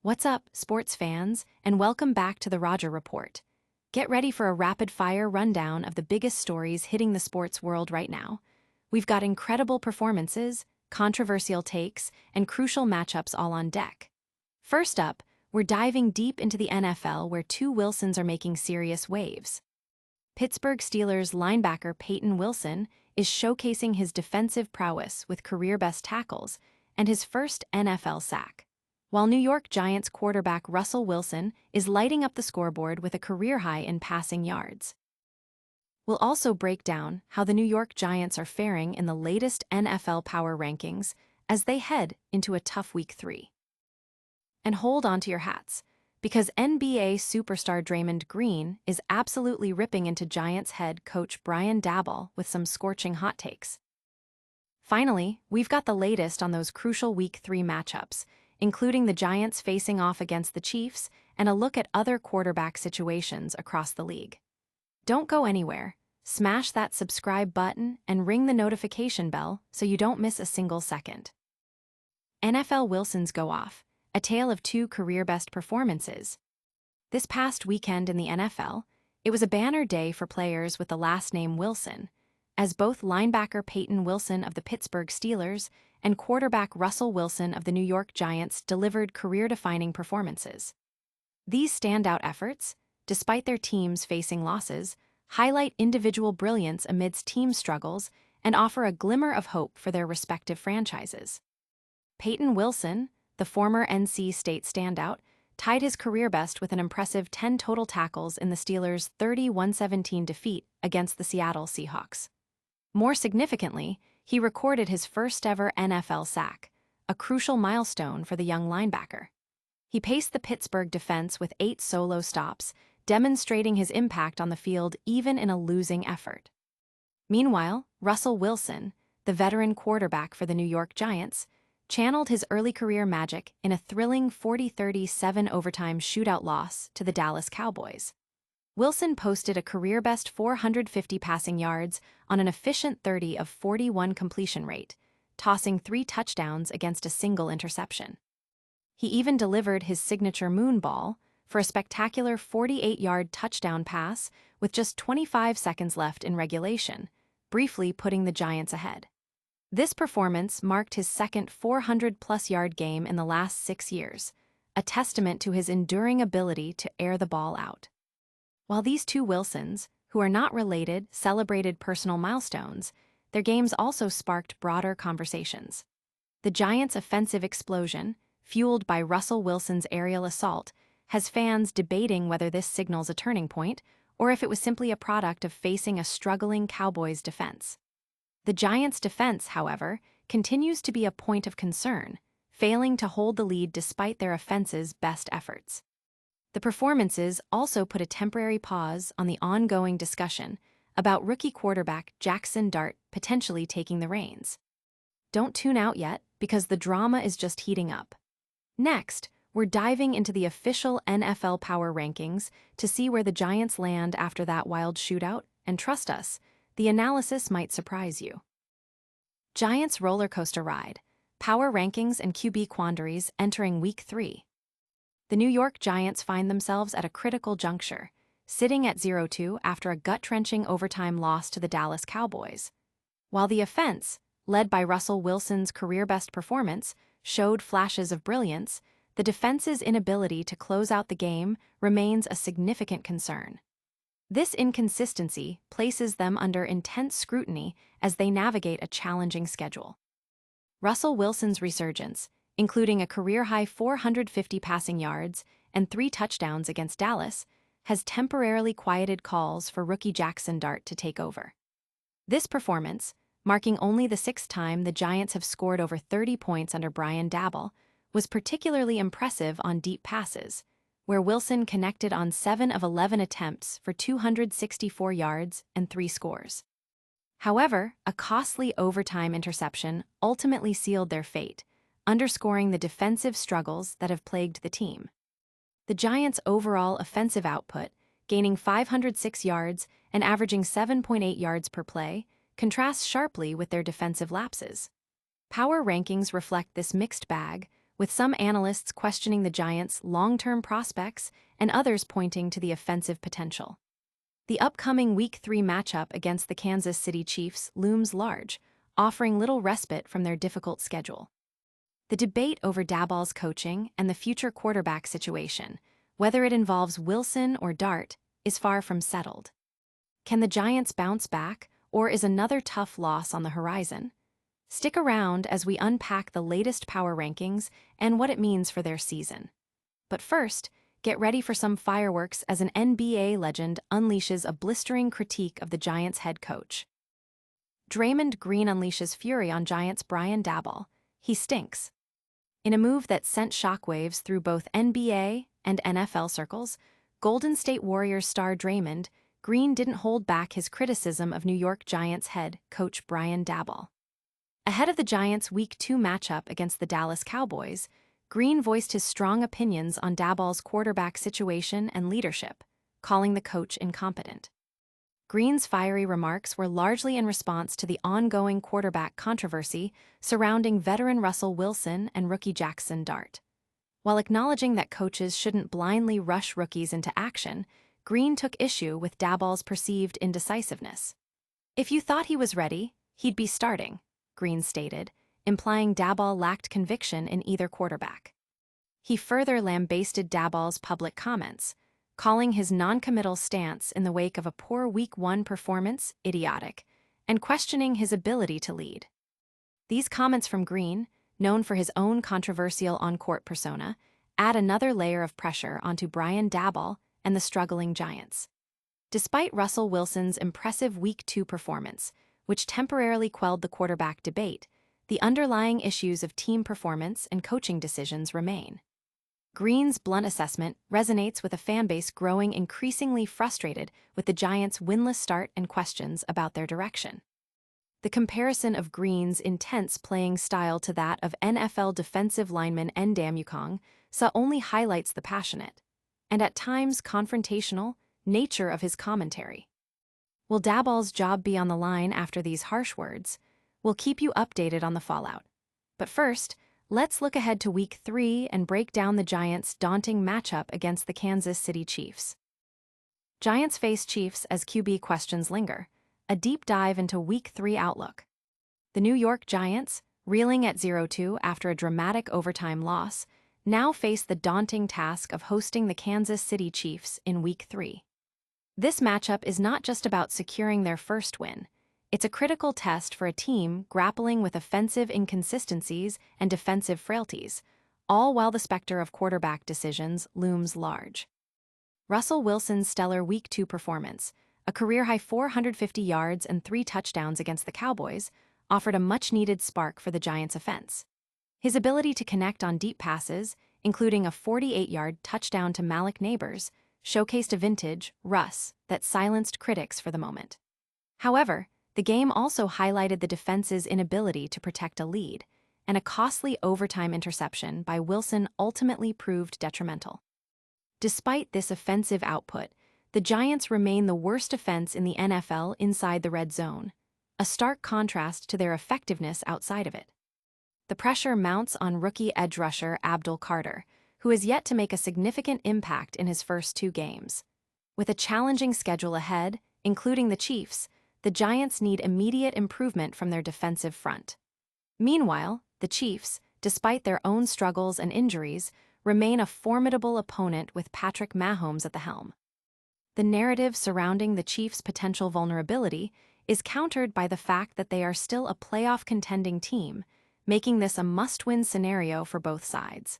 What's up, sports fans, and welcome back to the Roger Report. Get ready for a rapid-fire rundown of the biggest stories hitting the sports world right now. We've got incredible performances, controversial takes, and crucial matchups all on deck. First up, we're diving deep into the NFL where two Wilsons are making serious waves. Pittsburgh Steelers linebacker Payton Wilson is showcasing his defensive prowess with career-best tackles and his first NFL sack, while New York Giants quarterback Russell Wilson is lighting up the scoreboard with a career high in passing yards. We'll also break down how the New York Giants are faring in the latest NFL power rankings as they head into a tough Week 3. And hold on to your hats, because NBA superstar Draymond Green is absolutely ripping into Giants head coach Brian Daboll with some scorching hot takes. Finally, we've got the latest on those crucial Week 3 matchups, including the Giants facing off against the Chiefs and a look at other quarterback situations across the league. Don't go anywhere. Smash that subscribe button and ring the notification bell so you don't miss a single second. NFL Wilsons go off, a tale of two career-best performances. This past weekend in the NFL, it was a banner day for players with the last name Wilson, as both linebacker Payton Wilson of the Pittsburgh Steelers and quarterback Russell Wilson of the New York Giants delivered career-defining performances. These standout efforts, despite their teams facing losses, highlight individual brilliance amidst team struggles and offer a glimmer of hope for their respective franchises. Payton Wilson, the former NC State standout, tied his career best with an impressive 10 total tackles in the Steelers' 30-17 defeat against the Seattle Seahawks. More significantly, he recorded his first-ever NFL sack, a crucial milestone for the young linebacker. He paced the Pittsburgh defense with 8 solo stops, demonstrating his impact on the field even in a losing effort. Meanwhile, Russell Wilson, the veteran quarterback for the New York Giants, channeled his early career magic in a thrilling 40-37 overtime shootout loss to the Dallas Cowboys. Wilson posted a career-best 450 passing yards on an efficient 30 of 41 completion rate, tossing 3 touchdowns against a single interception. He even delivered his signature moon ball for a spectacular 48-yard touchdown pass with just 25 seconds left in regulation, briefly putting the Giants ahead. This performance marked his second 400-plus-yard game in the last 6 years, a testament to his enduring ability to air the ball out. While these two Wilsons, who are not related, celebrated personal milestones, their games also sparked broader conversations. The Giants' offensive explosion, fueled by Russell Wilson's aerial assault, has fans debating whether this signals a turning point or if it was simply a product of facing a struggling Cowboys defense. The Giants' defense, however, continues to be a point of concern, failing to hold the lead despite their offense's best efforts. The performances also put a temporary pause on the ongoing discussion about rookie quarterback Jackson Dart potentially taking the reins. Don't tune out yet, because the drama is just heating up. Next, we're diving into the official NFL power rankings to see where the Giants land after that wild shootout, and trust us, the analysis might surprise you. Giants roller coaster ride, power rankings and QB quandaries entering Week 3. The New York Giants find themselves at a critical juncture, sitting at 0-2 after a gut-wrenching overtime loss to the Dallas Cowboys. While the offense, led by Russell Wilson's career-best performance, showed flashes of brilliance, the defense's inability to close out the game remains a significant concern. This inconsistency places them under intense scrutiny as they navigate a challenging schedule. Russell Wilson's resurgence, including a career-high 450 passing yards and 3 touchdowns against Dallas, has temporarily quieted calls for rookie Jackson Dart to take over. This performance, marking only the 6th time the Giants have scored over 30 points under Brian Daboll, was particularly impressive on deep passes, where Wilson connected on 7 of 11 attempts for 264 yards and 3 scores. However, a costly overtime interception ultimately sealed their fate, underscoring the defensive struggles that have plagued the team. The Giants' overall offensive output, gaining 506 yards and averaging 7.8 yards per play, contrasts sharply with their defensive lapses. Power rankings reflect this mixed bag, with some analysts questioning the Giants' long-term prospects and others pointing to the offensive potential. The upcoming Week 3 matchup against the Kansas City Chiefs looms large, offering little respite from their difficult schedule. The debate over Daboll's coaching and the future quarterback situation, whether it involves Wilson or Dart, is far from settled. Can the Giants bounce back, or is another tough loss on the horizon? Stick around as we unpack the latest power rankings and what it means for their season. But first, get ready for some fireworks as an NBA legend unleashes a blistering critique of the Giants' head coach. Draymond Green unleashes fury on Giants' Brian Daboll. He stinks. In a move that sent shockwaves through both NBA and NFL circles, Golden State Warriors star Draymond Green didn't hold back his criticism of New York Giants head coach Brian Daboll. Ahead of the Giants' Week 2 matchup against the Dallas Cowboys, Green voiced his strong opinions on Daboll's quarterback situation and leadership, calling the coach incompetent. Green's fiery remarks were largely in response to the ongoing quarterback controversy surrounding veteran Russell Wilson and rookie Jackson Dart. While acknowledging that coaches shouldn't blindly rush rookies into action, Green took issue with Daboll's perceived indecisiveness. "If you thought he was ready, he'd be starting," Green stated, implying Daboll lacked conviction in either quarterback. He further lambasted Daboll's public comments, calling his noncommittal stance in the wake of a poor Week 1 performance idiotic, and questioning his ability to lead. These comments from Green, known for his own controversial on-court persona, add another layer of pressure onto Brian Daboll and the struggling Giants. Despite Russell Wilson's impressive Week 2 performance, which temporarily quelled the quarterback debate, the underlying issues of team performance and coaching decisions remain. Green's blunt assessment resonates with a fanbase growing increasingly frustrated with the Giants' winless start and questions about their direction. The comparison of Green's intense playing style to that of NFL defensive lineman Ndam Ukong only highlights the passionate, and at times confrontational, nature of his commentary. Will Daboll's job be on the line after these harsh words? We'll keep you updated on the fallout. But first, let's look ahead to Week 3 and break down the Giants' daunting matchup against the Kansas City Chiefs. Giants face Chiefs as QB questions linger. A deep dive into Week 3 outlook. The New York Giants, reeling at 0-2 after a dramatic overtime loss, now face the daunting task of hosting the Kansas City Chiefs in Week 3. This matchup is not just about securing their first win. It's a critical test for a team grappling with offensive inconsistencies and defensive frailties, all while the specter of quarterback decisions looms large. Russell Wilson's stellar Week 2 performance, a career-high 450 yards and 3 touchdowns against the Cowboys, offered a much-needed spark for the Giants' offense. His ability to connect on deep passes, including a 48-yard touchdown to Malik Neighbors, showcased a vintage Russ that silenced critics for the moment. However, the game also highlighted the defense's inability to protect a lead, and a costly overtime interception by Wilson ultimately proved detrimental. Despite this offensive output, the Giants remain the worst offense in the NFL inside the red zone, a stark contrast to their effectiveness outside of it. The pressure mounts on rookie edge rusher Abdul Carter, who has yet to make a significant impact in his first 2 games. With a challenging schedule ahead, including the Chiefs, the Giants need immediate improvement from their defensive front. Meanwhile, the Chiefs, despite their own struggles and injuries, remain a formidable opponent with Patrick Mahomes at the helm. The narrative surrounding the Chiefs' potential vulnerability is countered by the fact that they are still a playoff-contending team, making this a must-win scenario for both sides.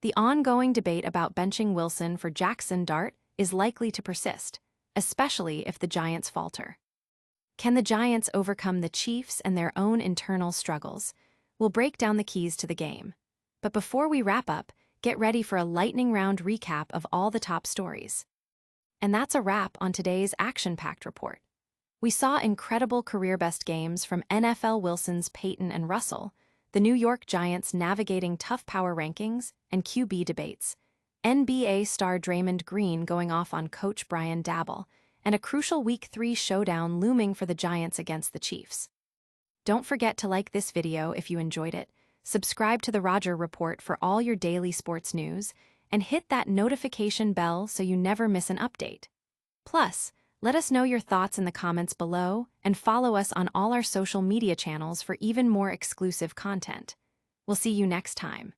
The ongoing debate about benching Wilson for Jackson Dart is likely to persist, especially if the Giants falter. Can the Giants overcome the Chiefs and their own internal struggles? We'll break down the keys to the game. But before we wrap up, get ready for a lightning round recap of all the top stories. And that's a wrap on today's action-packed report. We saw incredible career-best games from NFL Wilson's Payton and Russell, the New York Giants navigating tough power rankings and QB debates, NBA star Draymond Green going off on coach Brian Daboll, and a crucial Week 3 showdown looming for the Giants against the Chiefs. Don't forget to like this video if you enjoyed it, subscribe to the Roger Report for all your daily sports news, and hit that notification bell so you never miss an update. Plus, let us know your thoughts in the comments below and follow us on all our social media channels for even more exclusive content. We'll see you next time.